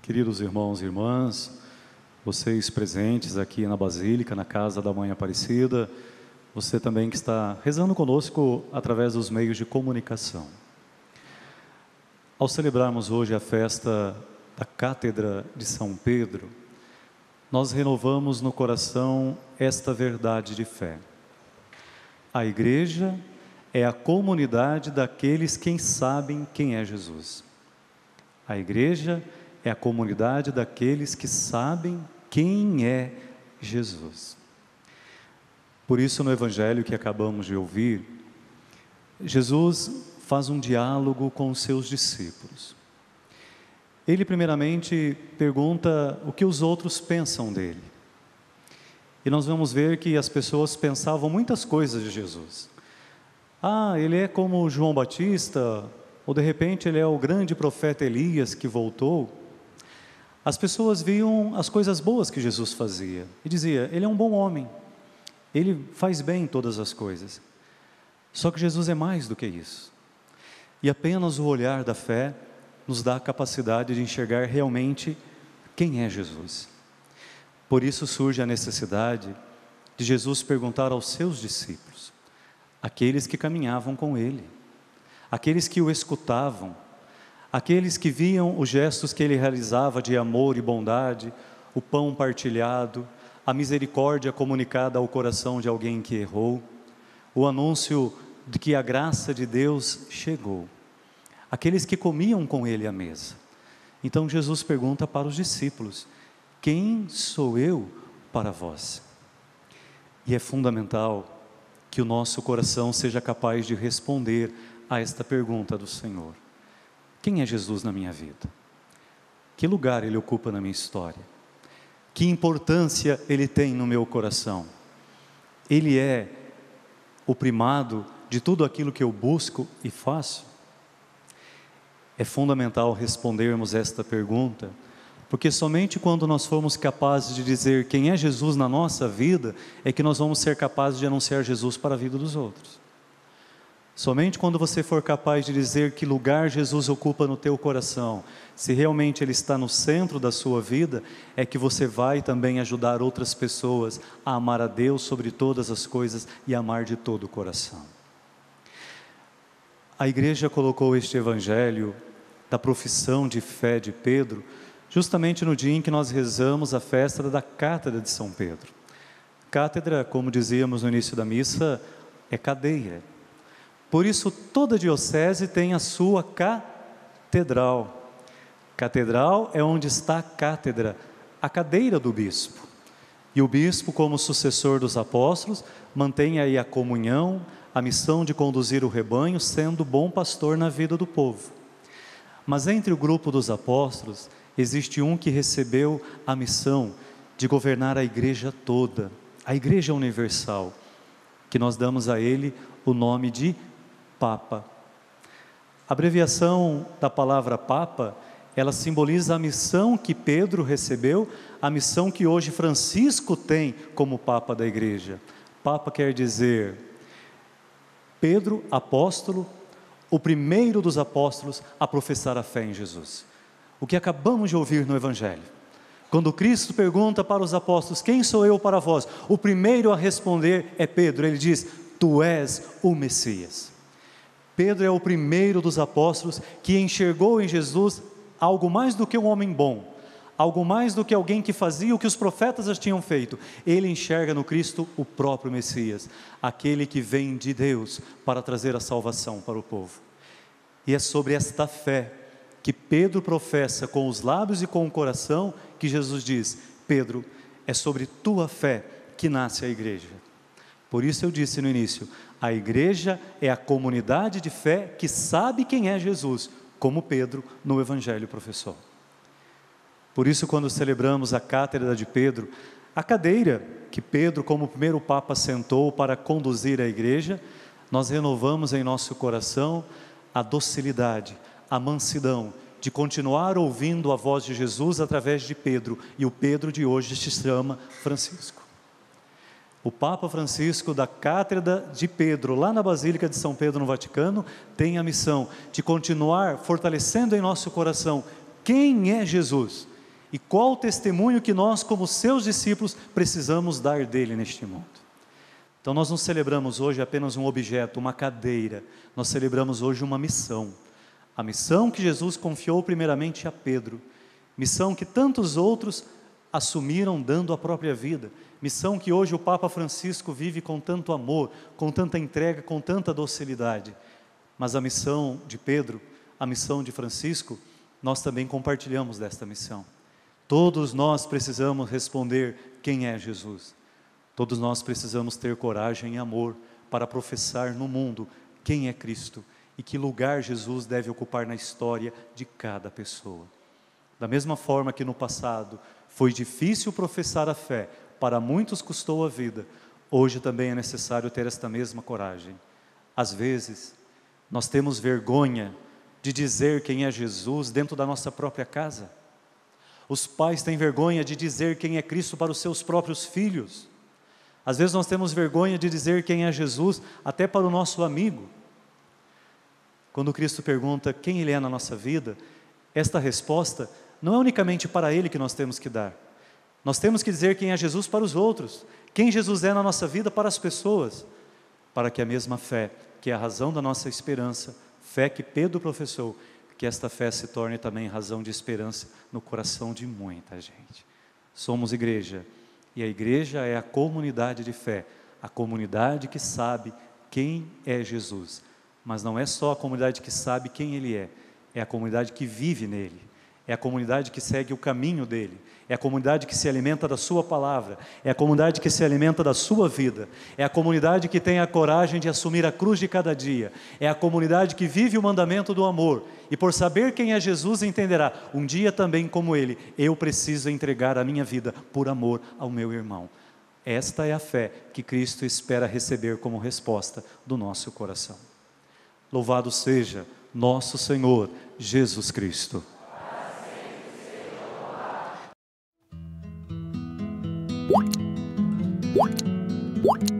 Queridos irmãos e irmãs, vocês presentes aqui na Basílica, na Casa da Mãe Aparecida, você também que está rezando conosco através dos meios de comunicação. Ao celebrarmos hoje a festa da Cátedra de São Pedro, nós renovamos no coração esta verdade de fé. A Igreja é a comunidade daqueles que sabem quem é Jesus. A Igreja é a comunidade daqueles que sabem quem é Jesus. Por isso, no Evangelho que acabamos de ouvir, Jesus faz um diálogo com os seus discípulos. Ele primeiramente pergunta o que os outros pensam dele. E nós vamos ver que as pessoas pensavam muitas coisas de Jesus. Ele é como João Batista, ou de repente ele é o grande profeta Elias que voltou. As pessoas viam as coisas boas que Jesus fazia e dizia, ele é um bom homem, ele faz bem todas as coisas. Só que Jesus é mais do que isso. E apenas o olhar da fé nos dá a capacidade de enxergar realmente quem é Jesus. Por isso surge a necessidade de Jesus perguntar aos seus discípulos, aqueles que caminhavam com ele, aqueles que o escutavam, aqueles que viam os gestos que ele realizava de amor e bondade, o pão partilhado, a misericórdia comunicada ao coração de alguém que errou, o anúncio de que a graça de Deus chegou, aqueles que comiam com ele à mesa. Então Jesus pergunta para os discípulos, quem sou eu para vós? E é fundamental que o nosso coração seja capaz de responder a esta pergunta do Senhor. Quem é Jesus na minha vida? Que lugar Ele ocupa na minha história? Que importância Ele tem no meu coração? Ele é o primado de tudo aquilo que eu busco e faço? É fundamental respondermos esta pergunta, porque somente quando nós formos capazes de dizer quem é Jesus na nossa vida, é que nós vamos ser capazes de anunciar Jesus para a vida dos outros. Somente quando você for capaz de dizer que lugar Jesus ocupa no teu coração, se realmente Ele está no centro da sua vida, é que você vai também ajudar outras pessoas a amar a Deus sobre todas as coisas e amar de todo o coração. A Igreja colocou este Evangelho da profissão de fé de Pedro, justamente no dia em que nós rezamos a festa da Cátedra de São Pedro. Cátedra, como dizíamos no início da missa, é cadeira. Por isso, toda diocese tem a sua catedral. Catedral é onde está a cátedra, a cadeira do bispo. E o bispo, como sucessor dos apóstolos, mantém aí a comunhão, a missão de conduzir o rebanho, sendo bom pastor na vida do povo. Mas entre o grupo dos apóstolos, existe um que recebeu a missão de governar a igreja toda, a igreja universal, que nós damos a ele o nome de Papa. A abreviação da palavra Papa, ela simboliza a missão que Pedro recebeu, a missão que hoje Francisco tem como Papa da Igreja. Papa quer dizer Pedro, apóstolo, o primeiro dos apóstolos a professar a fé em Jesus. O que acabamos de ouvir no Evangelho. Quando Cristo pergunta para os apóstolos, quem sou eu para vós? O primeiro a responder é Pedro, ele diz, tu és o Messias. Pedro é o primeiro dos apóstolos que enxergou em Jesus algo mais do que um homem bom, algo mais do que alguém que fazia o que os profetas já tinham feito. Ele enxerga no Cristo o próprio Messias, aquele que vem de Deus para trazer a salvação para o povo. E é sobre esta fé que Pedro professa com os lábios e com o coração, que Jesus diz, Pedro, é sobre tua fé que nasce a igreja. Por isso eu disse no início, a igreja é a comunidade de fé que sabe quem é Jesus, como Pedro no Evangelho professou. Por isso, quando celebramos a Cátedra de Pedro, a cadeira que Pedro, como primeiro Papa, sentou para conduzir a igreja, nós renovamos em nosso coração a docilidade, a mansidão, de continuar ouvindo a voz de Jesus através de Pedro, e o Pedro de hoje se chama Francisco. O Papa Francisco, da Cátedra de Pedro, lá na Basílica de São Pedro, no Vaticano, tem a missão de continuar fortalecendo em nosso coração quem é Jesus, E qual o testemunho que nós, como seus discípulos, precisamos dar dele neste mundo? Então nós não celebramos hoje apenas um objeto, uma cadeira, nós celebramos hoje uma missão. A missão que Jesus confiou primeiramente a Pedro, missão que tantos outros assumiram dando a própria vida, missão que hoje o Papa Francisco vive com tanto amor, com tanta entrega, com tanta docilidade. Mas a missão de Pedro, a missão de Francisco, nós também compartilhamos desta missão. Todos nós precisamos responder quem é Jesus. Todos nós precisamos ter coragem e amor para professar no mundo quem é Cristo e que lugar Jesus deve ocupar na história de cada pessoa. Da mesma forma que no passado foi difícil professar a fé, para muitos custou a vida, hoje também é necessário ter esta mesma coragem. Às vezes, nós temos vergonha de dizer quem é Jesus dentro da nossa própria casa. Os pais têm vergonha de dizer quem é Cristo para os seus próprios filhos. Às vezes nós temos vergonha de dizer quem é Jesus até para o nosso amigo. Quando Cristo pergunta quem Ele é na nossa vida, esta resposta não é unicamente para Ele que nós temos que dar. Nós temos que dizer quem é Jesus para os outros, quem Jesus é na nossa vida para as pessoas, para que a mesma fé, que é a razão da nossa esperança, fé que Pedro professou, que esta fé se torne também razão de esperança no coração de muita gente. Somos igreja, e a igreja é a comunidade de fé, a comunidade que sabe quem é Jesus. Mas não é só a comunidade que sabe quem Ele é a comunidade que vive nele, é a comunidade que segue o caminho dele, é a comunidade que se alimenta da sua palavra, é a comunidade que se alimenta da sua vida, é a comunidade que tem a coragem de assumir a cruz de cada dia, é a comunidade que vive o mandamento do amor, e por saber quem é Jesus entenderá, um dia também como ele, eu preciso entregar a minha vida por amor ao meu irmão. Esta é a fé que Cristo espera receber como resposta do nosso coração. Louvado seja nosso Senhor Jesus Cristo. What?